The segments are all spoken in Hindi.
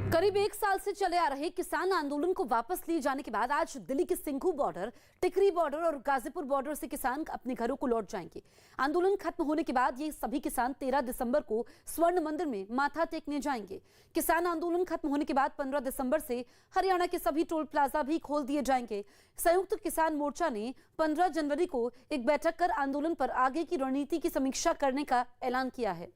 करीब एक साल से चले आ रहे किसान आंदोलन को वापस लिए जाने के बाद आज दिल्ली के सिंघू बॉर्डर, टिकरी बॉर्डर और गाजीपुर बॉर्डर से किसान अपने घरों को लौट जाएंगे। आंदोलन खत्म होने के बाद ये सभी किसान 13 दिसंबर को स्वर्ण मंदिर में माथा टेकने जाएंगे। किसान आंदोलन खत्म होने के बाद 15 दिसंबर से हरियाणा के सभी टोल प्लाजा भी खोल दिए जाएंगे। संयुक्त किसान मोर्चा ने 15 जनवरी को एक बैठक कर आंदोलन पर आगे की रणनीति की समीक्षा करने का ऐलान किया है।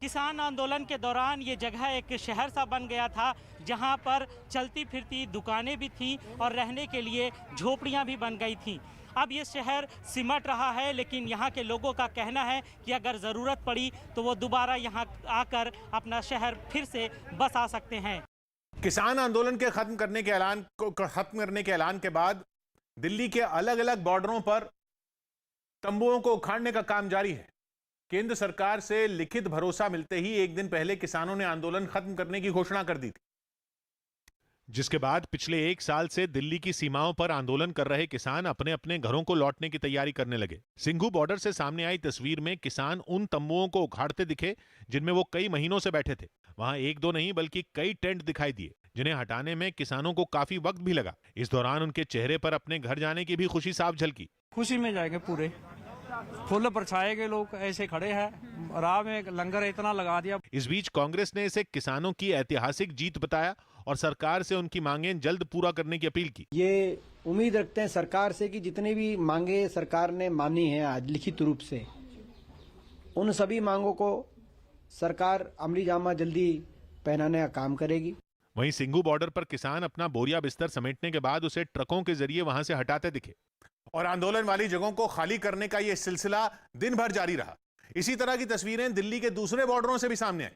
किसान आंदोलन के दौरान ये जगह एक शहर सा बन गया था, जहां पर चलती फिरती दुकानें भी थीं और रहने के लिए झोपड़ियां भी बन गई थीं। अब ये शहर सिमट रहा है, लेकिन यहाँ के लोगों का कहना है कि अगर ज़रूरत पड़ी तो वो दोबारा यहाँ आकर अपना शहर फिर से बसा सकते हैं। किसान आंदोलन के खत्म करने के ऐलान के बाद दिल्ली के अलग अलग बॉर्डरों पर तंबुओं को उखाड़ने का काम जारी है। केंद्र सरकार से लिखित भरोसा मिलते ही एक दिन पहले किसानों ने आंदोलन खत्म करने की घोषणा कर दी थी, जिसके बाद पिछले एक साल से दिल्ली की सीमाओं पर आंदोलन कर रहे किसान अपने अपने घरों को लौटने की तैयारी करने लगे। सिंघू बॉर्डर से सामने आई तस्वीर में किसान उन तंबुओं को उखाड़ते दिखे जिनमें वो कई महीनों से बैठे थे। वहां एक दो नहीं बल्कि कई टेंट दिखाई दिए, जिन्हें हटाने में किसानों को काफी वक्त भी लगा। इस दौरान उनके चेहरे पर अपने घर जाने की भी खुशी साफ झलकी। खुशी में जाएंगे, पूरे फुल परछाए के लोग ऐसे खड़े हैं, राह में लंगर इतना लगा दिया। इस बीच कांग्रेस ने इसे किसानों की ऐतिहासिक जीत बताया और सरकार से उनकी मांगें जल्द पूरा करने की अपील की। ये उम्मीद रखते हैं सरकार से कि जितनी भी मांगे सरकार ने मानी है आज लिखित रूप से, उन सभी मांगों को सरकार अमली जामा जल्दी पहनाने का काम करेगी। वहीं सिंघू बॉर्डर पर किसान अपना बोरिया बिस्तर समेटने के बाद उसे ट्रकों के जरिए वहां से हटाते दिखे और आंदोलन वाली जगहों को खाली करने का यह सिलसिला दिन भर जारी रहा। इसी तरह की तस्वीरें दिल्ली के दूसरे बॉर्डरों से भी सामने आई,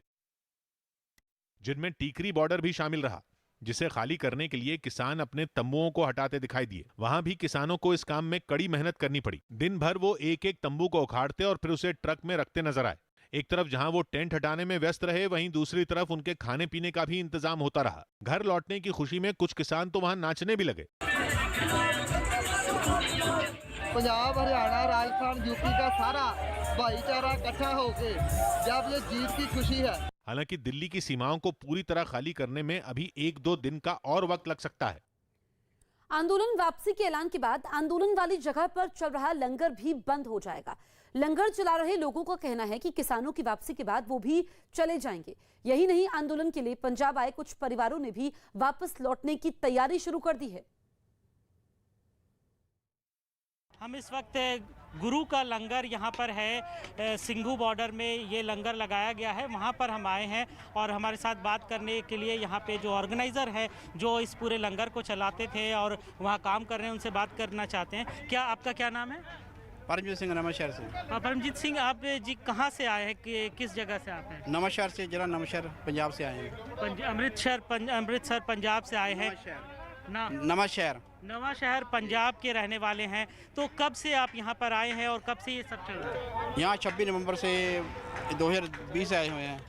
जिनमें टीकरी बॉर्डर भी शामिल रहा, जिसे खाली करने के लिए किसान अपने तंबुओं को हटाते दिखाई दिए। वहां भी किसानों को इस काम में कड़ी मेहनत करनी पड़ी। दिन भर वो एक एक तंबू को उखाड़ते और फिर उसे ट्रक में रखते नजर आए। एक तरफ जहां वो टेंट हटाने में व्यस्त रहे, वहीं दूसरी तरफ उनके खाने पीने का भी इंतजाम होता रहा। घर लौटने की खुशी में कुछ किसान तो वहां नाचने भी लगे। पंजाब, हरियाणा, राजस्थान, यूपी का सारा भाईचारा इकट्ठा होके जब ये जीत की खुशी है। हालांकि दिल्ली की सीमाओं को पूरी तरह खाली करने में अभी 1-2 दिन का और वक्त लग सकता है। आंदोलन वापसी के ऐलान के बाद आंदोलन वाली जगह पर चल रहा लंगर भी बंद हो जाएगा। लंगर चला रहे लोगों का कहना है कि किसानों की वापसी के बाद वो भी चले जाएंगे। यही नहीं, आंदोलन के लिए पंजाब आए कुछ परिवारों ने भी वापस लौटने की तैयारी शुरू कर दी है। हम इस वक्त गुरु का लंगर यहाँ पर है, सिंघू बॉर्डर में ये लंगर लगाया गया है, वहाँ पर हम आए हैं और हमारे साथ बात करने के लिए यहाँ पे जो ऑर्गेनाइज़र है, जो इस पूरे लंगर को चलाते थे और वहाँ काम कर रहे हैं, उनसे बात करना चाहते हैं। क्या आपका क्या नाम है? परमजीत सिंह, नवांशहर से। परमजीत सिंह, आप जी कहाँ से आए हैं, किस जगह से आप हैं? नवांशहर से, जिला नवांशहर, पंजाब से आए हैं। अमृतसर पंजाब से आए हैं। नवा शहर पंजाब के रहने वाले हैं। तो कब से आप यहाँ पर आए हैं और कब से ये सब चल रहा है? यहाँ 26 नवंबर से 2020 से आए हुए हैं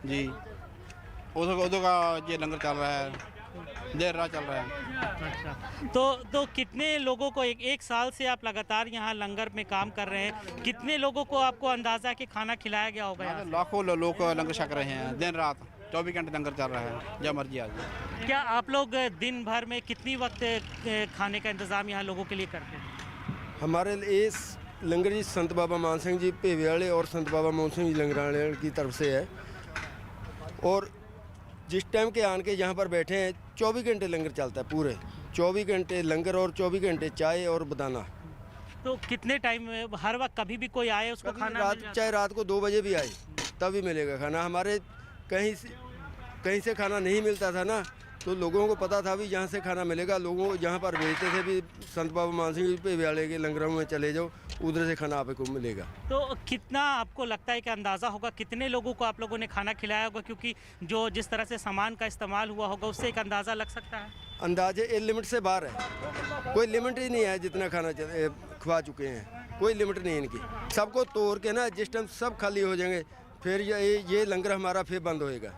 जी। उधर का ये लंगर चल रहा है, देर रात चल रहा है। अच्छा, तो कितने लोगों को एक साल से आप लगातार यहाँ लंगर में काम कर रहे हैं, कितने लोगों को आपको अंदाजा कि खाना खिलाया गया होगा? लाखों लोग लंगर छक रहे हैं, दिन रात 24 घंटे लंगर चल रहा है, जब मर्जी आ जाए। क्या आप लोग दिन भर में कितनी वक्त खाने का इंतज़ाम यहाँ लोगों के लिए करते हैं? हमारे इस लंगर जी संत बाबा मान सिंह जी भेवे वाले और संत बाबा मोहन सिंह जी लंगर वाले की तरफ से है। और जिस टाइम के आन के यहाँ पर बैठे हैं 24 घंटे लंगर चलता है, पूरे 24 घंटे लंगर और 24 घंटे चाय और बदाना। तो कितने टाइम में, हर वक्त कभी भी कोई आए उसको खाना चाहे रात को 2 बजे भी आए तभी मिलेगा खाना। हमारे कहीं से खाना नहीं मिलता था ना, तो लोगों को पता था भी यहाँ से खाना मिलेगा। लोगों को यहाँ पर भेजते थे भी संत बाबा मान सिंह पे वाले के लंगरों में चले जाओ, उधर से खाना आपको मिलेगा। तो कितना आपको लगता है कि अंदाज़ा होगा कितने लोगों को आप लोगों ने खाना खिलाया होगा? क्योंकि जो जिस तरह से सामान का इस्तेमाल हुआ होगा उससे एक अंदाज़ा लग सकता है। अंदाजे लिमिट से बाहर है, कोई लिमिट ही नहीं है। जितना खाना खवा चुके हैं कोई लिमिट नहीं इनकी। सबको तोड़ के ना जिस टाइम सब खाली हो जाएंगे फिर ये लंगर हमारा फिर बंद होएगा।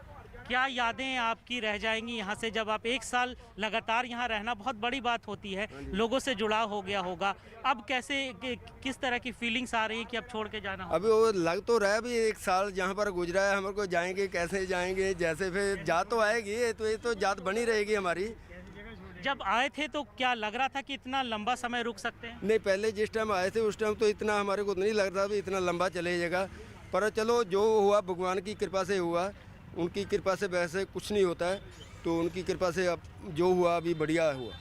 क्या यादें आपकी रह जाएंगी यहाँ से, जब आप एक साल लगातार यहाँ रहना बहुत बड़ी बात होती है, लोगों से जुड़ाव हो गया होगा, अब कैसे किस तरह की फीलिंग्स आ रही है कि अब छोड़ के जाना होगा? अभी वो लग तो रहा है, अभी एक साल जहाँ पर गुजरा है, हमारे को जाएंगे कैसे जाएंगे, जैसे फिर जात तो आएगी, तो ये तो जात बनी रहेगी हमारी। जब आए थे तो क्या लग रहा था कि इतना लंबा समय रुक सकते हैं? नहीं, पहले जिस टाइम आए थे उस टाइम तो इतना हमारे को नहीं लग रहा था इतना लंबा चले जाएगा, पर चलो जो हुआ भगवान की कृपा से हुआ, उनकी कृपा से वैसे कुछ नहीं होता है, तो उनकी कृपा से अब जो हुआ अभी बढ़िया हुआ।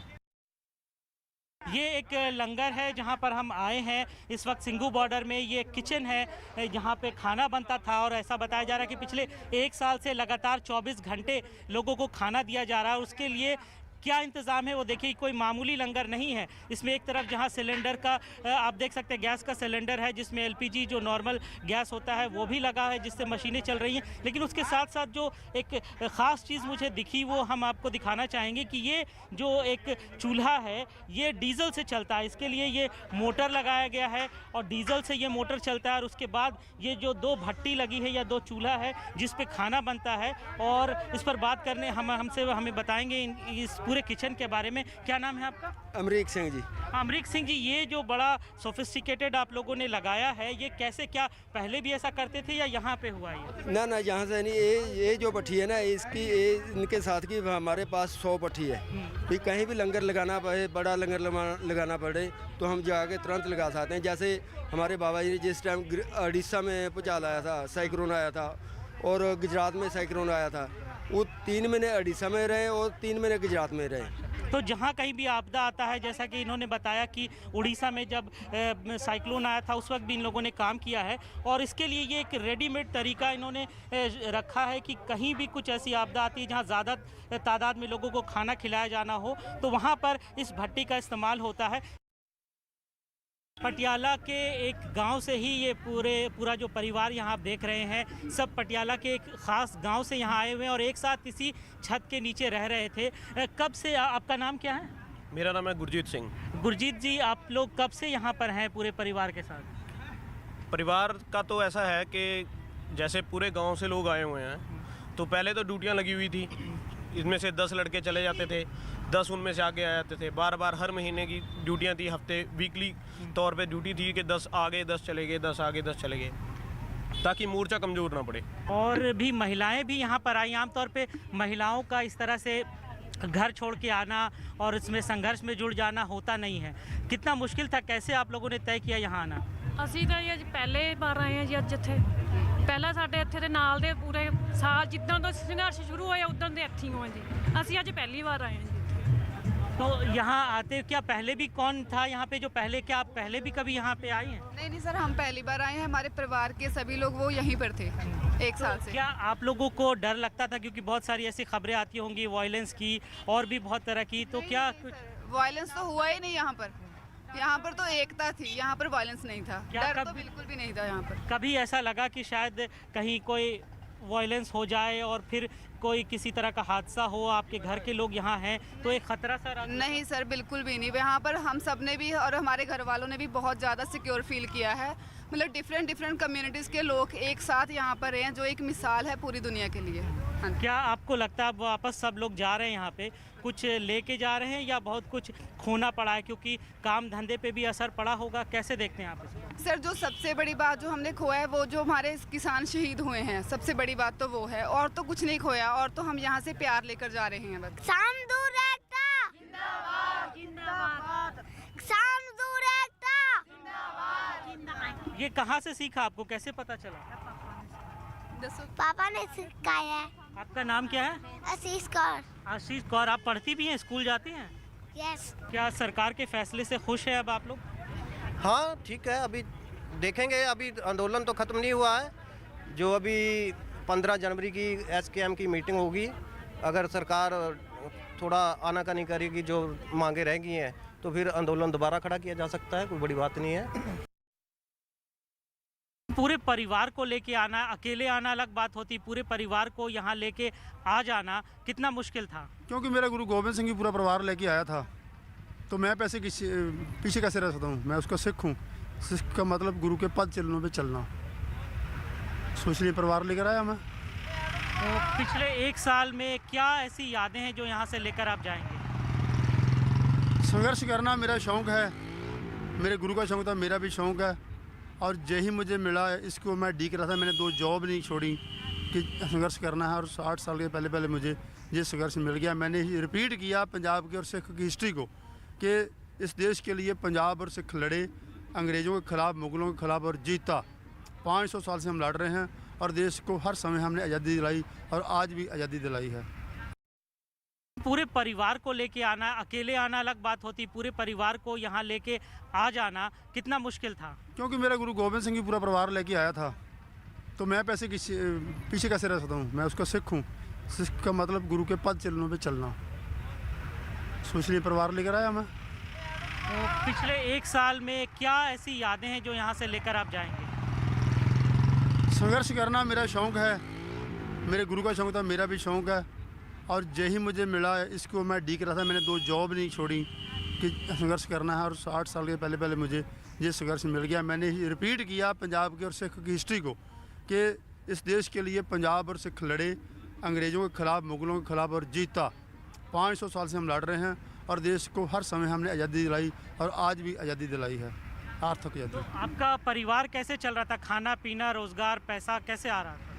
ये एक लंगर है जहाँ पर हम आए हैं इस वक्त सिंघू बॉर्डर में। ये किचन है जहाँ पे खाना बनता था और ऐसा बताया जा रहा है कि पिछले एक साल से लगातार 24 घंटे लोगों को खाना दिया जा रहा है। उसके लिए क्या इंतज़ाम है वो देखिए, कोई मामूली लंगर नहीं है। इसमें एक तरफ जहां सिलेंडर का आप देख सकते हैं, गैस का सिलेंडर है जिसमें एलपीजी जो नॉर्मल गैस होता है वो भी लगा है, जिससे मशीनें चल रही हैं। लेकिन उसके साथ साथ जो एक ख़ास चीज़ मुझे दिखी वो हम आपको दिखाना चाहेंगे कि ये जो एक चूल्हा है ये डीजल से चलता है। इसके लिए ये मोटर लगाया गया है और डीजल से ये मोटर चलता है। और उसके बाद ये जो 2 भट्टी लगी है या 2 चूल्हा है जिस पे खाना बनता है, और इस पर बात करने हमसे हमें बताएंगे इस पूरे किचन के बारे में। क्या नाम है आपका? अमरीक सिंह जी। अमरीक सिंह जी, ये जो बड़ा सोफिस्टिकेटेड आप लोगों ने लगाया है, ये कैसे, क्या पहले भी ऐसा करते थे या यहाँ पे हुआ ये? ना ना, यहाँ से नहीं, ये जो पट्टी है ना इसकी, इनके साथ की हमारे पास 100 पट्टी है। भी कहीं भी लंगर लगाना पड़े, बड़ा लंगर लगाना पड़े तो हम जाके तुरंत लगा सकते हैं। जैसे हमारे बाबा जी जिस टाइम उड़ीसा में भूचाल आया था, साइक्लोन आया था, और गुजरात में साइक्लोन आया था, वो 3 महीने उड़ीसा में रहे और 3 महीने गुजरात में रहे। तो जहाँ कहीं भी आपदा आता है, जैसा कि इन्होंने बताया कि उड़ीसा में जब साइक्लोन आया था उस वक्त भी इन लोगों ने काम किया है, और इसके लिए ये एक रेडीमेड तरीका इन्होंने रखा है कि कहीं भी कुछ ऐसी आपदा आती है जहाँ ज़्यादा तादाद में लोगों को खाना खिलाया जाना हो तो वहाँ पर इस भट्टी का इस्तेमाल होता है। पटियाला के एक गांव से ही ये पूरा जो परिवार यहाँ आप देख रहे हैं, सब पटियाला के एक ख़ास गांव से यहाँ आए हुए हैं और एक साथ इसी छत के नीचे रह रहे थे। कब से, आपका नाम क्या है? मेरा नाम है गुरजीत सिंह। गुरजीत जी, आप लोग कब से यहाँ पर हैं पूरे परिवार के साथ? परिवार का तो ऐसा है कि जैसे पूरे गांव से लोग आए हुए हैं, तो पहले तो ड्यूटियाँ लगी हुई थी, इसमें से 10 लड़के चले जाते थे, 10 उनमें से आगे आ जाते थे। बार बार हर महीने की ड्यूटियाँ थी, हफ्ते वीकली तौर पे ड्यूटी थी कि 10 आगे 10 चले गए, 10 आगे 10 चले गए, ताकि मोर्चा कमज़ोर ना पड़े। और भी महिलाएं भी यहाँ पर आई। आमतौर पे महिलाओं का इस तरह से घर छोड़ के आना और इसमें संघर्ष में जुड़ जाना होता नहीं है। कितना मुश्किल था, कैसे आप लोगों ने तय किया यहाँ आना? ਅਸੀਂ ਤਾਂ ਜੀ ਪਹਿਲੇ ਵਾਰ ਆਏ ਹਾਂ ਜੀ ਅੱਜ ਇੱਥੇ। ਪਹਿਲਾਂ ਸਾਡੇ ਇੱਥੇ ਦੇ ਨਾਲ ਦੇ ਪੂਰੇ ਸਾਲ ਜਿੱਦਾਂ ਤੋਂ ਸੰਘਰਸ਼ ਸ਼ੁਰੂ ਹੋਇਆ ਉਦੋਂ ਦੇ ਇੱਥੇ ਹੀ ਹਾਂ ਜੀ। ਅਸੀਂ ਅੱਜ ਪਹਿਲੀ ਵਾਰ ਆਏ ਹਾਂ ਜੀ। तो यहाँ आते क्या पहले भी कौन था यहाँ पे जो पहले, क्या आप पहले भी कभी यहाँ पे आई हैं? नहीं सर, हम पहली बार आए हैं। हमारे परिवार के सभी लोग वो यहीं पर थे 1 साल से। क्या आप लोगों को डर लगता था, क्योंकि बहुत सारी ऐसी खबरें आती होंगी वायलेंस की और भी बहुत तरह की, तो क्या वायलेंस तो हुआ ही नहीं यहाँ पर। यहाँ पर तो एकता थी, यहाँ पर वायलेंस नहीं था। डर तो बिल्कुल भी नहीं था यहाँ पर। कभी ऐसा लगा कि शायद कहीं कोई वायलेंस हो जाए और फिर कोई किसी तरह का हादसा हो, आपके घर के लोग यहाँ हैं तो एक खतरा सर? नहीं सर, बिल्कुल भी नहीं। यहाँ पर हम सब ने भी और हमारे घर वालों ने भी बहुत ज़्यादा सिक्योर फील किया है। मतलब डिफरेंट कम्युनिटीज़ के लोग एक साथ यहाँ पर हैं, जो एक मिसाल है पूरी दुनिया के लिए। क्या आपको लगता है अब वापस सब लोग जा रहे हैं यहाँ पे, कुछ लेके जा रहे हैं या बहुत कुछ खोना पड़ा है, क्योंकि काम धंधे पे भी असर पड़ा होगा? कैसे देखते हैं आप इसको? सर, जो सबसे बड़ी बात जो हमने खोया है वो जो हमारे किसान शहीद हुए हैं, सबसे बड़ी बात तो वो है। और तो कुछ नहीं खोया, और तो हम यहाँ से प्यार लेकर जा रहे हैं बस। ये कहाँ से सीखा, आपको कैसे पता चला? पापा ने सिखाया है। आपका नाम क्या है? आशीष कौर। आशीष कौर, आप पढ़ती भी हैं, स्कूल जाती हैं? यस। क्या सरकार के फैसले से खुश है अब आप लोग? हाँ ठीक है, अभी देखेंगे, अभी आंदोलन तो ख़त्म नहीं हुआ है। जो अभी 15 जनवरी की SKM की मीटिंग होगी, अगर सरकार थोड़ा आनाकानी करेगी, जो मांगे रह गई हैं, तो फिर आंदोलन दोबारा खड़ा किया जा सकता है, कोई बड़ी बात नहीं है। पूरे परिवार को लेके आना, अकेले आना अलग बात होती, पूरे परिवार को यहाँ लेके आ जाना कितना मुश्किल था? क्योंकि मेरा गुरु गोविंद सिंह ही पूरा परिवार लेके आया था, तो मैं पीछे कैसे रह सकता हूँ? मैं उसका सिख हूँ। सिख का मतलब गुरु के पद चरणों पे चलना। सोच लिए परिवार लेकर आया मैं। तो पिछले एक साल में क्या ऐसी यादें हैं जो यहाँ से लेकर आप जाएंगे? संघर्ष करना मेरा शौक़ है, मेरे गुरु का शौक़ था, मेरा भी शौक़ है। और यही मुझे मिला, इसको मैं डीक रहा था। मैंने 2 जॉब नहीं छोड़ी कि संघर्ष करना है, और 60 साल के पहले मुझे ये संघर्ष मिल गया। मैंने रिपीट किया पंजाब के और सिख की हिस्ट्री को कि इस देश के लिए पंजाब और सिख लड़े, अंग्रेज़ों के ख़िलाफ़, मुग़लों के ख़िलाफ़, और जीता। 500 साल से हम लड़ रहे हैं और देश को हर समय हमने आज़ादी दिलाई और आज भी आज़ादी दिलाई है। पूरे परिवार को लेके आना, अकेले आना अलग बात होती, पूरे परिवार को यहाँ लेके आ जाना कितना मुश्किल था? क्योंकि मेरा गुरु गोबिंद सिंह जी पूरा परिवार लेके आया था, तो मैं पीछे कैसे रह सकता हूँ? मैं उसका सिख हूँ। सिख का मतलब गुरु के पद चरणों पे चलना। सोचने परिवार लेकर आया मैं। तो पिछले एक साल में क्या ऐसी यादें हैं जो यहाँ से लेकर आप जाएंगे? संघर्ष करना मेरा शौक़ है, मेरे गुरु का शौक़ था, मेरा भी शौक़ है। और यही मुझे मिला, इसको मैं डीक रहा था। मैंने 2 जॉब नहीं छोड़ी कि संघर्ष करना है, और 60 साल के पहले मुझे ये संघर्ष मिल गया। मैंने रिपीट किया पंजाब के और सिख की हिस्ट्री को कि इस देश के लिए पंजाब और सिख लड़े, अंग्रेज़ों के ख़िलाफ़, मुग़लों के ख़िलाफ़, और जीता। 500 साल से हम लड़ रहे हैं और देश को हर समय हमने आज़ादी दिलाई और आज भी आज़ादी दिलाई है, आर्थिक आज़ादी। तो आपका परिवार कैसे चल रहा था? खाना पीना, रोज़गार, पैसा कैसे आ रहा था?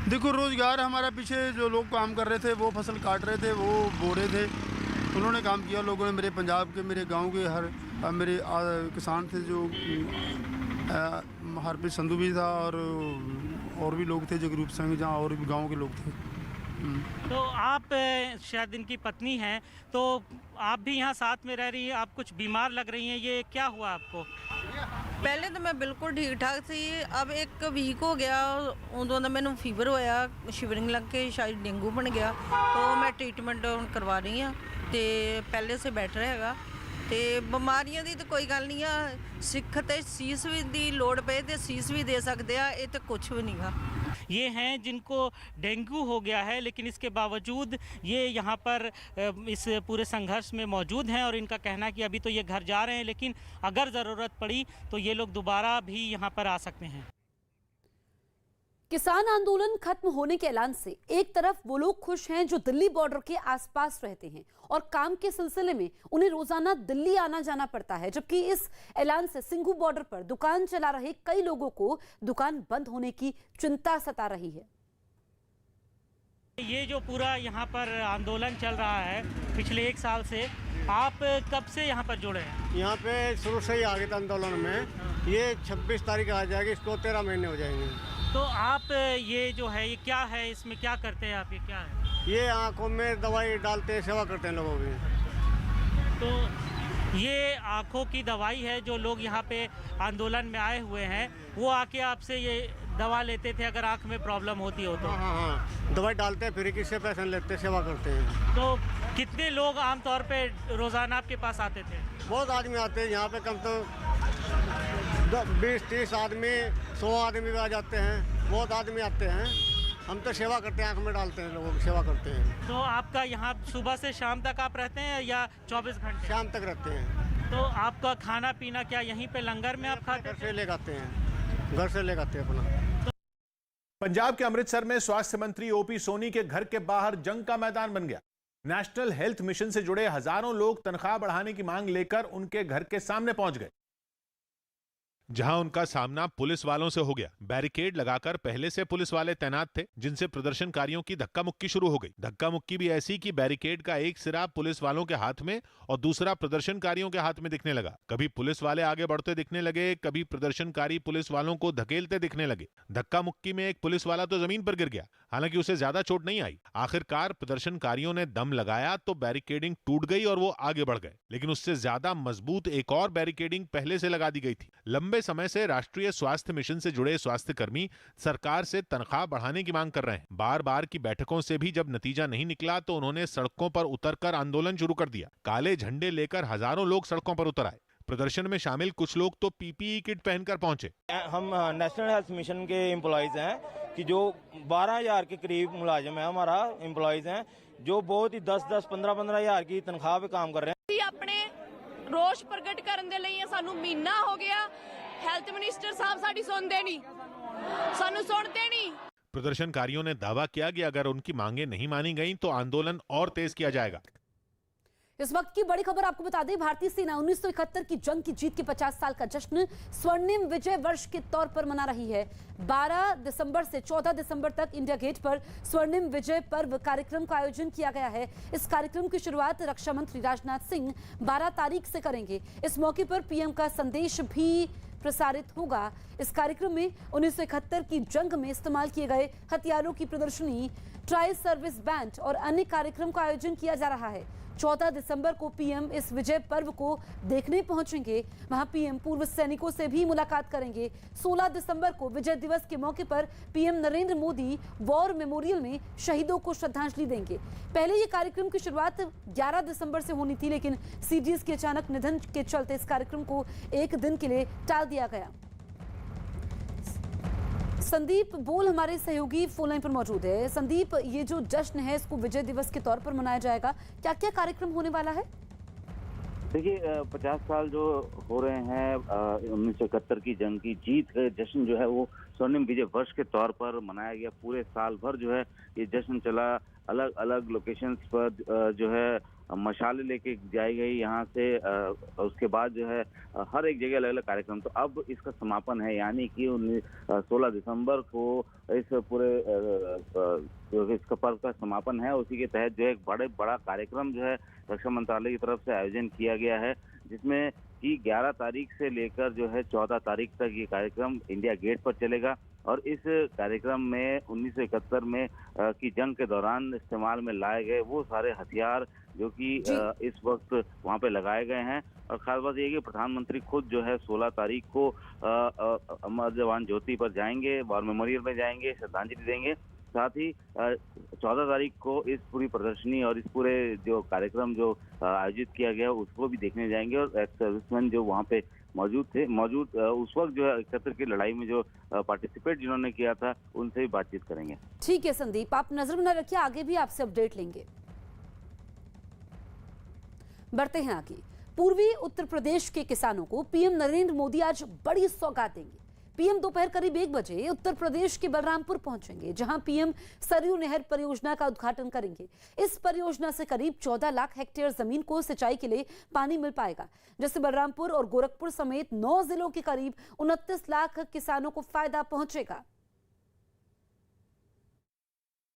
देखो, रोज़गार हमारा, पीछे जो लोग काम कर रहे थे वो फसल काट रहे थे, वो बो रहे थे, उन्होंने काम किया। लोगों ने, मेरे पंजाब के, मेरे गांव के मेरे किसान थे, जो हरप्रीत संधू भी था और भी लोग थे, जगरूप सिंह, जहाँ और भी गाँव के लोग थे। तो आप शायद इनकी पत्नी हैं, तो आप भी यहाँ साथ में रह रही हैं, आप कुछ बीमार लग रही हैं, ये क्या हुआ आपको? पहले तो मैं बिल्कुल ठीक ठाक सी, अब 1 वीक हो गया, उदों ਦਾ ਮੈਨੂੰ ਫੀਵਰ ਹੋਇਆ, ਸ਼ਿਵਰਿੰਗ ਲੱਗ ਕੇ ਸ਼ਾਇਦ ਡੇਂਗੂ ਬਣ ਗਿਆ, तो मैं ट्रीटमेंट करवा रही हाँ, तो पहले से बेटर हैगा। तो ਬਿਮਾਰੀਆਂ ਦੀ ਤਾਂ ਕੋਈ ਗੱਲ ਨਹੀਂ ਆ, ਸਿੱਖ ਤੇ ਸੀਸ ਵੀ ਦੀ ਲੋੜ ਪਏ ਤੇ ਸੀਸ ਵੀ ਦੇ ਸਕਦੇ ਆ, ਇਹ ਤਾਂ ਕੁਝ ਵੀ ਨਹੀਂਗਾ। ये हैं जिनको डेंगू हो गया है, लेकिन इसके बावजूद ये यहाँ पर इस पूरे संघर्ष में मौजूद हैं, और इनका कहना है कि अभी तो ये घर जा रहे हैं, लेकिन अगर ज़रूरत पड़ी तो ये लोग दोबारा भी यहाँ पर आ सकते हैं। किसान आंदोलन खत्म होने के ऐलान से एक तरफ वो लोग खुश हैं जो दिल्ली बॉर्डर के आसपास रहते हैं और काम के सिलसिले में उन्हें रोजाना दिल्ली आना जाना पड़ता है, जबकि इस ऐलान से सिंघू बॉर्डर पर दुकान चला रहे कई लोगों को दुकान बंद होने की चिंता सता रही है। ये जो पूरा यहाँ पर आंदोलन चल रहा है पिछले 1 साल से, आप कब से यहाँ पर जुड़े हैं? यहाँ पे शुरू से ही आ गए थे आंदोलन में। ये 26 तारीख आ जाएगी, इसको 13 महीने हो जाएंगे। तो आप ये जो है, ये क्या है, इसमें क्या करते हैं आप? ये क्या है? ये आँखों में दवाई डालते हैं, सेवा करते हैं लोगों की। तो ये आँखों की दवाई है, जो लोग यहाँ पे आंदोलन में आए हुए हैं वो आके आपसे ये दवा लेते थे अगर आँख में प्रॉब्लम होती हो तो? हाँ, दवाई डालते हैं, फिर किससे पैसे लेते, सेवा करते हैं। तो कितने लोग आमतौर पे रोज़ाना आपके पास आते थे? बहुत आदमी आते हैं यहाँ पे, कम तो 20-30 आदमी, 100 आदमी भी आ जाते हैं, बहुत आदमी आते हैं। हम तो सेवा करते हैं, आँख में डालते हैं, लोगों की सेवा करते हैं। तो आपका यहाँ सुबह से शाम तक आप रहते हैं या 24 घंटे? शाम तक रहते हैं। तो आपका खाना पीना क्या यहीं पे लंगर में आप खाते? घर से ले आते हैं, घर से ले आते हैं अपना। पंजाब के अमृतसर में स्वास्थ्य मंत्री ओपी सोनी के घर के बाहर जंग का मैदान बन गया। नेशनल हेल्थ मिशन से जुड़े हजारों लोग तनख्वाह बढ़ाने की मांग लेकर उनके घर के सामने पहुंच गए, जहां उनका सामना पुलिस वालों से हो गया। बैरिकेड लगाकर पहले से पुलिस वाले तैनात थे, जिनसे प्रदर्शनकारियों की धक्का मुक्की शुरू हो गई। धक्का मुक्की भी ऐसी कि बैरिकेड का एक सिरा पुलिस वालों के हाथ में और दूसरा प्रदर्शनकारियों के हाथ में दिखने लगा। कभी पुलिस वाले आगे बढ़ते दिखने लगे, कभी प्रदर्शनकारी पुलिस वालों को धकेलते दिखने लगे। धक्का मुक्की में एक पुलिस वाला तो जमीन पर गिर गया, हालांकि उसे ज्यादा चोट नहीं आई। आखिरकार प्रदर्शनकारियों ने दम लगाया तो बैरिकेडिंग टूट गई और वो आगे बढ़ गए, लेकिन उससे ज्यादा मजबूत एक और बैरिकेडिंग पहले से लगा दी गई थी। लंबे समय से राष्ट्रीय स्वास्थ्य मिशन से जुड़े स्वास्थ्य कर्मी सरकार से तनख्वाह बढ़ाने की मांग कर रहे हैं। बार बार की बैठकों से भी जब नतीजा नहीं निकला तो उन्होंने सड़कों पर उतरकर आंदोलन शुरू कर दिया। काले झंडे लेकर हजारों लोग सड़कों पर उतर आए। प्रदर्शन में शामिल कुछ लोग तो पीपीई किट पहनकर पहुंचे। हम नेशनल हेल्थ मिशन के एम्प्लॉयज हैं कि जो 12,000 के करीब मुलाजिम है, हमारा एम्प्लॉयज हैं, जो बहुत ही 10-10, 15-15 हज़ार की तनख्वाह पे काम कर रहे हैं। अपने रोष प्रगट करने के लिए सानू महीना हो गया, हेल्थ मिनिस्टर साहब साडी सुनते नहीं, सानू सुनते नहीं। प्रदर्शनकारियों ने दावा किया कि अगर उनकी मांगें नहीं मानी गईं तो आंदोलन और तेज किया जाएगा। इस वक्त की बड़ी खबर आपको बता दें, भारतीय सेना 1971 की जंग की जीत के 50 साल का जश्न स्वर्णिम विजय वर्ष के तौर पर मना रही है। 12 दिसंबर से 14 दिसंबर तक इंडिया गेट पर स्वर्णिम विजय पर्व कार्यक्रम का आयोजन किया गया है। इस कार्यक्रम की शुरुआत रक्षा मंत्री राजनाथ सिंह 12 तारीख से करेंगे। इस मौके पर पीएम का संदेश भी प्रसारित होगा। इस कार्यक्रम में 1971 की जंग में इस्तेमाल किए गए हथियारों की प्रदर्शनी, ट्राई सर्विस बैंड और अन्य कार्यक्रम का आयोजन किया जा रहा है। 14 दिसंबर को पीएम इस विजय पर्व को देखने पहुंचेंगे। वहां पीएम पूर्व सैनिकों से भी मुलाकात करेंगे। 16 दिसंबर को विजय दिवस के मौके पर PM Narendra Modi war memorial में शहीदों को श्रद्धांजलि देंगे। पहले ये कार्यक्रम की शुरुआत 11 दिसंबर से होनी थी, लेकिन सीडीएस के अचानक निधन के चलते इस कार्यक्रम को एक दिन के लिए टाल दिया गया। संदीप बोल हमारे सहयोगी फोन लाइन पर मौजूद है। संदीप, ये जो जश्न है इसको विजय दिवस के तौर पर मनाया जाएगा, क्या क्या कार्यक्रम होने वाला है? देखिए, 50 साल जो हो रहे हैं 1971 की जंग की जीत का जश्न जो है वो स्वर्णिम विजय वर्ष के तौर पर मनाया गया। पूरे साल भर जो है ये जश्न चला। अलग अलग लोकेशंस पर जो है मशालें लेके जाई गई यहाँ से। उसके बाद जो है हर एक जगह अलग अलग कार्यक्रम। तो अब इसका समापन है, यानी कि 16 दिसंबर को इस पूरे इसका पर्व का समापन है। उसी के तहत जो है एक बड़ा कार्यक्रम जो है रक्षा मंत्रालय की तरफ से आयोजन किया गया है, जिसमें कि 11 तारीख से लेकर जो है 14 तारीख तक ये कार्यक्रम इंडिया गेट पर चलेगा। और इस कार्यक्रम में 1971 में की जंग के दौरान इस्तेमाल में लाए गए वो सारे हथियार जो कि इस वक्त वहां पे लगाए गए हैं। और खास बात यह है कि प्रधानमंत्री खुद जो है 16 तारीख को अमर जवान ज्योति पर जाएंगे, वॉर मेमोरियल में जाएंगे, श्रद्धांजलि देंगे। साथ ही 14 तारीख को इस पूरी प्रदर्शनी और इस पूरे जो कार्यक्रम जो आयोजित किया गया उसको भी देखने जाएंगे। और एक्स सर्विसमैन जो वहाँ पे मौजूद उस वक्त जो है 71 की लड़ाई में जो पार्टिसिपेट जिन्होंने किया था उनसे भी बातचीत करेंगे। ठीक है संदीप, आप नजर में रखिए, आगे भी आपसे अपडेट लेंगे। बढ़ते हैं आगे। पूर्वी उत्तर प्रदेश के किसानों को पीएम नरेंद्र मोदी आज बड़ी सौगात देंगे। पीएम दोपहर करीब 1 बजे उत्तर प्रदेश के बलरामपुर पहुंचेंगे, जहां पीएम सरयू नहर परियोजना का उद्घाटन करेंगे। इस परियोजना से करीब 14 लाख हेक्टेयर जमीन को सिंचाई के लिए पानी मिल पाएगा, जिससे बलरामपुर और गोरखपुर समेत 9 जिलों के करीब 29 लाख किसानों को फायदा पहुंचेगा।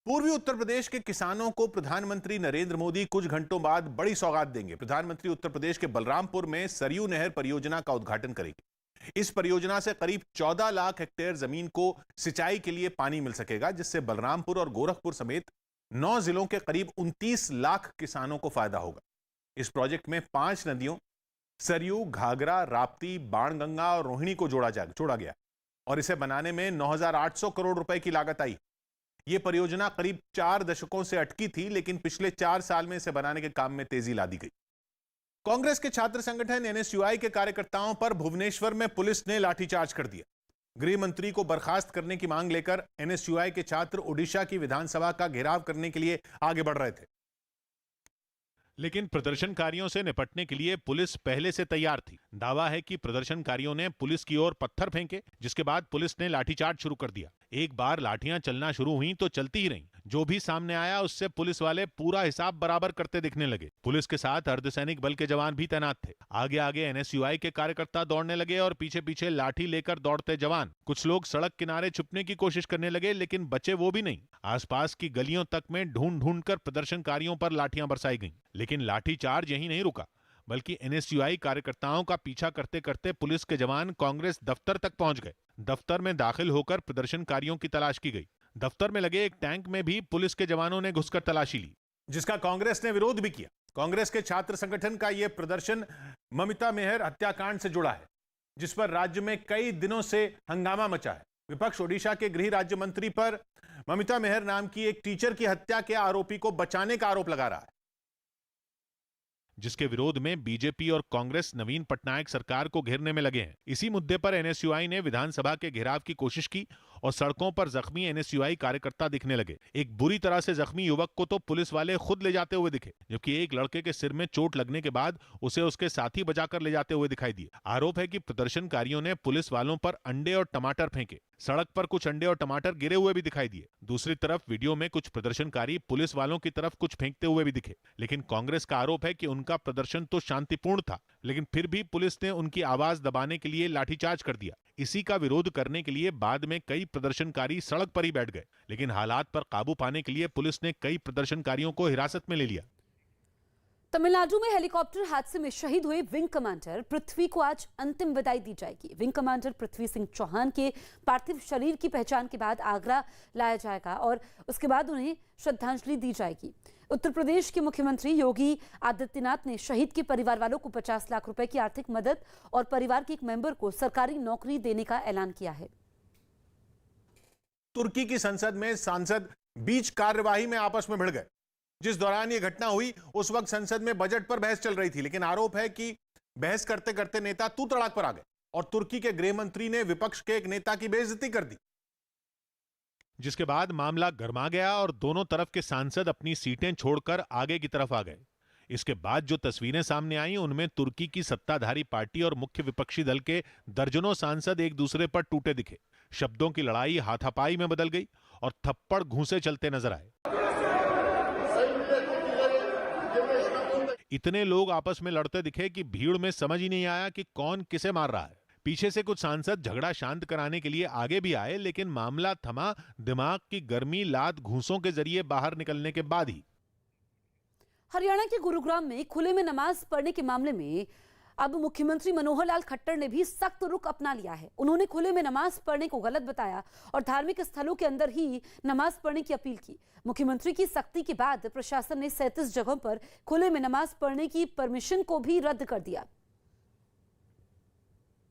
पूर्वी उत्तर प्रदेश के किसानों को प्रधानमंत्री नरेंद्र मोदी कुछ घंटों बाद बड़ी सौगात देंगे। प्रधानमंत्री उत्तर प्रदेश के बलरामपुर में सरयू नहर परियोजना का उद्घाटन करेंगे। इस परियोजना से करीब 14 लाख हेक्टेयर जमीन को सिंचाई के लिए पानी मिल सकेगा, जिससे बलरामपुर और गोरखपुर समेत 9 जिलों के करीब 29 लाख किसानों को फायदा होगा। इस प्रोजेक्ट में 5 नदियों सरयू, घाघरा, राप्ती, बाणगंगा और रोहिणी को जोड़ा गया और इसे बनाने में 9,800 करोड़ रुपए की लागत आई। यह परियोजना करीब 4 दशकों से अटकी थी, लेकिन पिछले 4 साल में इसे बनाने के काम में तेजी ला दी गई। कांग्रेस के छात्र संगठन एनएसयूआई के कार्यकर्ताओं पर भुवनेश्वर में पुलिस ने लाठीचार्ज कर दिया। गृह मंत्री को बर्खास्त करने की मांग लेकर एनएसयूआई के छात्र ओडिशा की विधानसभा का घेराव करने के लिए आगे बढ़ रहे थे, लेकिन प्रदर्शनकारियों से निपटने के लिए पुलिस पहले से तैयार थी। दावा है कि प्रदर्शनकारियों ने पुलिस की ओर पत्थर फेंके, जिसके बाद पुलिस ने लाठीचार्ज शुरू कर दिया। एक बार लाठियां चलना शुरू हुई तो चलती ही रहीं। जो भी सामने आया उससे पुलिस वाले पूरा हिसाब बराबर करते दिखने लगे। पुलिस के साथ अर्धसैनिक बल के जवान भी तैनात थे। आगे आगे एनएसयूआई के कार्यकर्ता दौड़ने लगे और पीछे पीछे लाठी लेकर दौड़ते जवान। कुछ लोग सड़क किनारे छुपने की कोशिश करने लगे, लेकिन बचे वो भी नहीं। आसपास की गलियों तक में ढूंढ कर प्रदर्शनकारियों पर लाठियां बरसाई गईं। लेकिन लाठीचार्ज यहीं नहीं रुका, बल्कि एनएसयूआई कार्यकर्ताओं का पीछा करते करते पुलिस के जवान कांग्रेस दफ्तर तक पहुंच गए। दफ्तर में दाखिल होकर प्रदर्शनकारियों की तलाश की गई। दफ्तर में लगे एक टैंक में भी पुलिस के जवानों ने घुसकर तलाशी ली, जिसका कांग्रेस ने विरोध भी किया। कांग्रेस के छात्र संगठन का यह प्रदर्शन ममिता मेहर हत्याकांड से जुड़ा है, जिस पर राज्य में कई दिनों से हंगामा मचा है। विपक्ष ओडिशा के गृह राज्य मंत्री पर ममिता मेहर नाम की एक टीचर की हत्या के आरोपी को बचाने का आरोप लगा रहा है, जिसके विरोध में बीजेपी और कांग्रेस नवीन पटनायक सरकार को घेरने में लगे हैं। इसी मुद्दे पर एनएसयूआई ने विधानसभा के घेराव की कोशिश की और सड़कों पर जख्मी एनएसयूआई कार्यकर्ता दिखने लगे। एक बुरी तरह से जख्मी युवक को तो पुलिस वाले खुद ले जाते हुए दिखे, जबकि एक लड़के के सिर में चोट लगने के बाद उसे उसके साथी बचाकर ले जाते हुए दिखाई दिए। आरोप है कि प्रदर्शनकारियों ने पुलिस वालों पर अंडे और टमाटर फेंके। सड़क पर कुछ अंडे और टमाटर गिरे हुए भी दिखाई दिए। दूसरी तरफ वीडियो में कुछ प्रदर्शनकारी पुलिस वालों की तरफ कुछ फेंकते हुए भी दिखे। लेकिन कांग्रेस का आरोप है कि उनका प्रदर्शन तो शांतिपूर्ण था, लेकिन फिर भी पुलिस ने उनकी आवाज दबाने के लिए लाठीचार्ज कर दिया। इसी का विरोध करने के लिए बाद में कई प्रदर्शनकारी सड़क पर ही बैठ गए, लेकिन हालात पर काबू पाने के लिए पुलिस ने कई प्रदर्शनकारियों को हिरासत में ले लिया। तमिलनाडु में हेलीकॉप्टर हादसे में शहीद हुए विंग कमांडर पृथ्वी को आज अंतिम विदाई दी जाएगी। विंग कमांडर पृथ्वी सिंह चौहान के पार्थिव शरीर की पहचान के बाद आगरा लाया जाएगा और उसके बाद उन्हें श्रद्धांजलि दी जाएगी। उत्तर प्रदेश के मुख्यमंत्री योगी आदित्यनाथ ने शहीद के परिवार वालों को 50 लाख रुपए की आर्थिक मदद और परिवार के एक मेंबर को सरकारी नौकरी देने का ऐलान किया है। तुर्की की संसद में सांसद बीच कार्यवाही में आपस में भिड़ गए। जिस दौरान यह घटना हुई उस वक्त संसद में बजट पर बहस चल रही थी, लेकिन आरोप है कि बहस करते करते नेता तू तड़ाक पर आ गए और तुर्की के गृह मंत्री ने विपक्ष के एक नेता की बेइज्जती कर दी, जिसके बाद मामला गर्मा गया और दोनों तरफ के सांसद अपनी सीटें छोड़कर आगे की तरफ आ गए। इसके बाद जो तस्वीरें सामने आई उनमें तुर्की की सत्ताधारी पार्टी और मुख्य विपक्षी दल के दर्जनों सांसद एक दूसरे पर टूटे दिखे। शब्दों की लड़ाई हाथापाई में बदल गई और थप्पड़ घूंसे चलते नजर आए। इतने लोग आपस में लड़ते दिखे कि भीड़ में समझ ही नहीं आया कि कौन किसे मार रहा है। पीछे से कुछ सांसद झगड़ा शांत कराने के लिए आगे भी आए, लेकिन मामला थमा दिमाग की गर्मी लात घूंसों के जरिए बाहर निकलने के बाद ही। हरियाणा के गुरुग्राम में खुले में नमाज पढ़ने के मामले में अब मुख्यमंत्री मनोहर लाल खट्टर ने भी सख्त रुख अपना लिया है। उन्होंने खुले में नमाज पढ़ने को गलत बताया और धार्मिक स्थलों के अंदर ही नमाज पढ़ने की अपील की। मुख्यमंत्री की सख्ती के बाद प्रशासन ने 37 जगहों पर खुले में नमाज पढ़ने की परमिशन को भी रद्द कर दिया।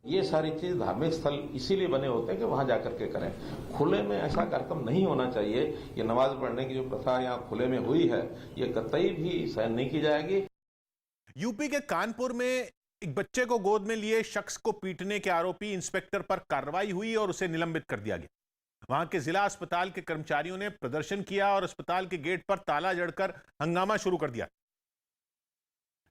ये सारी चीज धार्मिक स्थल इसीलिए बने होते हैं कि वहां जाकर के करें। खुले में ऐसा कार्यक्रम नहीं होना चाहिए। ये नमाज पढ़ने की जो प्रथा यहाँ खुले में हुई है, ये कतई भी सहन नहीं की जाएगी। यूपी के कानपुर में एक बच्चे को गोद में लिए शख्स को पीटने के आरोपी इंस्पेक्टर पर कार्रवाई हुई और उसे निलंबित कर दिया गया। वहां के जिला अस्पताल के कर्मचारियों ने प्रदर्शन किया और अस्पताल के गेट पर ताला जड़कर हंगामा शुरू कर दिया,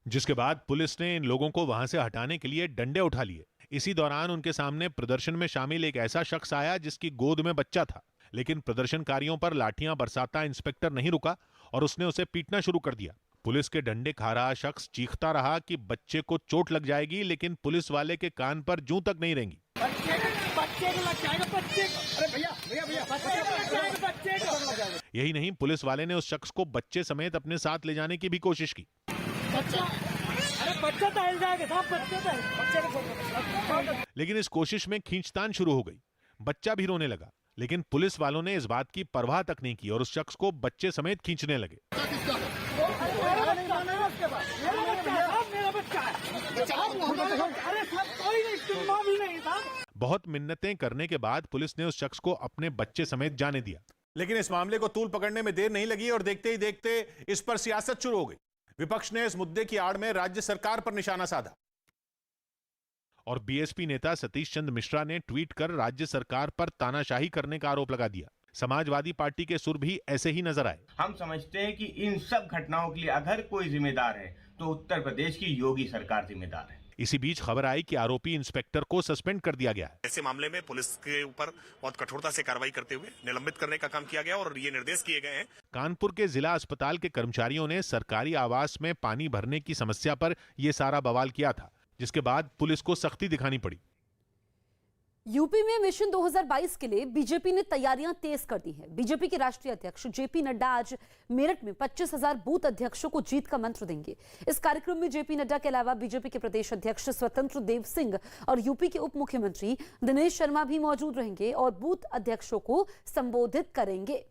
जिसके बाद पुलिस ने इन लोगों को वहां से हटाने के लिए डंडे उठा लिए। इसी दौरान उनके सामने प्रदर्शन में शामिल एक ऐसा शख्स आया जिसकी गोद में बच्चा था, लेकिन प्रदर्शनकारियों पर लाठियां बरसाता इंस्पेक्टर नहीं रुका और उसने उसे पीटना शुरू कर दिया। पुलिस के डंडे खा रहा शख्स चीखता रहा कि बच्चे को चोट लग जाएगी, लेकिन पुलिस वाले के कान पर जूं तक नहीं रेंगी। यही नहीं, पुलिस वाले ने उस शख्स को बच्चे समेत अपने साथ ले जाने की भी कोशिश की। लेकिन इस कोशिश में खींचतान शुरू हो गई। बच्चा भी रोने लगा, लेकिन पुलिस वालों ने इस बात की परवाह तक नहीं की और उस शख्स को बच्चे समेत खींचने लगे। बहुत मिन्नतें करने के बाद पुलिस ने उस शख्स को अपने बच्चे समेत जाने दिया, लेकिन इस मामले को तूल पकड़ने में देर नहीं लगी और देखते ही देखते इस पर सियासत शुरू हो गई। विपक्ष ने इस मुद्दे की आड़ में राज्य सरकार पर निशाना साधा और बीएसपी नेता सतीश चंद्र मिश्रा ने ट्वीट कर राज्य सरकार पर तानाशाही करने का आरोप लगा दिया। समाजवादी पार्टी के सुर भी ऐसे ही नजर आए। हम समझते हैं कि इन सब घटनाओं के लिए अगर कोई जिम्मेदार है तो उत्तर प्रदेश की योगी सरकार जिम्मेदार है। इसी बीच खबर आई कि आरोपी इंस्पेक्टर को सस्पेंड कर दिया गया है। ऐसे मामले में पुलिस के ऊपर बहुत कठोरता से कार्रवाई करते हुए निलंबित करने का काम किया गया और ये निर्देश किए गए हैं। कानपुर के जिला अस्पताल के कर्मचारियों ने सरकारी आवास में पानी भरने की समस्या पर यह सारा बवाल किया था, जिसके बाद पुलिस को सख्ती दिखानी पड़ी। यूपी में मिशन 2022 के लिए बीजेपी ने तैयारियां तेज कर दी हैं। बीजेपी के राष्ट्रीय अध्यक्ष जेपी नड्डा आज मेरठ में 25,000 बूथ अध्यक्षों को जीत का मंत्र देंगे। इस कार्यक्रम में जेपी नड्डा के अलावा बीजेपी के प्रदेश अध्यक्ष स्वतंत्र देव सिंह और यूपी के उप मुख्यमंत्री दिनेश शर्मा भी मौजूद रहेंगे और बूथ अध्यक्षों को संबोधित करेंगे।